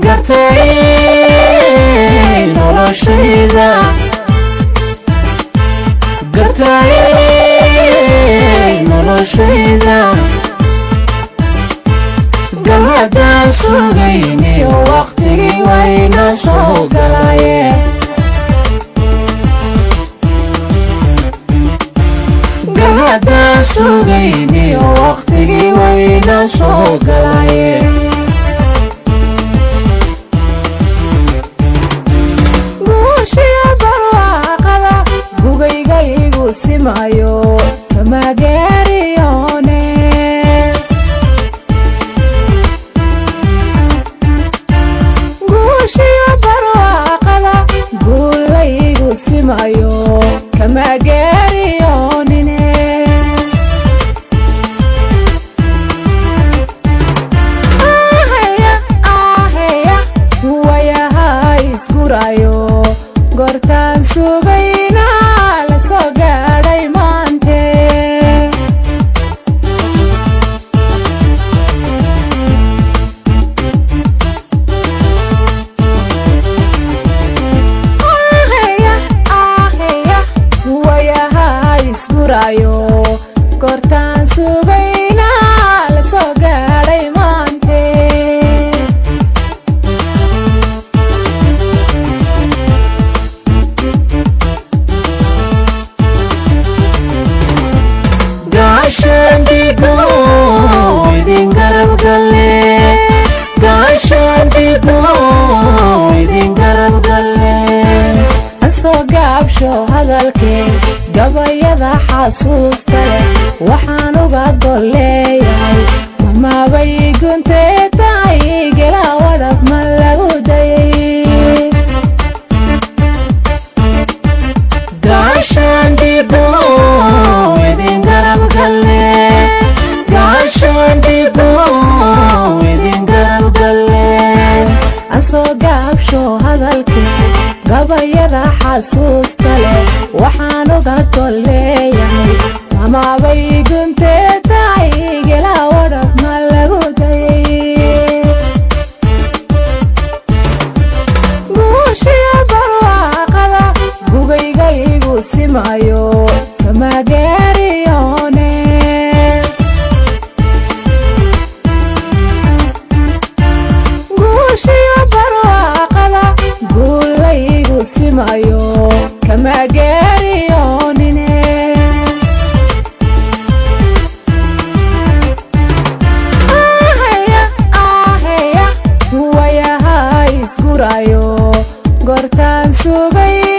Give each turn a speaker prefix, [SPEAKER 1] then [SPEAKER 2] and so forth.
[SPEAKER 1] gartay noloshayda gartay noloshayda galadaan sugayniyo waqtigii wayna soo galaye galadaan sugayniyo waqtigii wayna soo galaye simayo kamagariyone guushiya barwaaqada guulaygu simayo kamagariyonine ahaya wayaha isgurayo gortaan sugayna gortaan sugayna la soo gaadhay maante gaashaandigo idin garab galle gaashaandigo idin garab galle ansoo gaabsho hadalkee gabayada xasuusta leh waxaan uga golleeyahay mamabay guntee tahay gela wadhab ma lagu dayay gaashaandigo idin garab galle gaashaandigo idin garab galle ansoo gaabsho hadalkee gabayada xasuusta leh waxaan uga golleeyahay mamabay guntee tahay gela wadhab ma lagu dayay guushiya barwaaqada gugaygaygu simayo kamagariyone guushiya barwaaqada guulaygu simayo kamagariyonine ahaya wayaha isgurayo gortaan sugay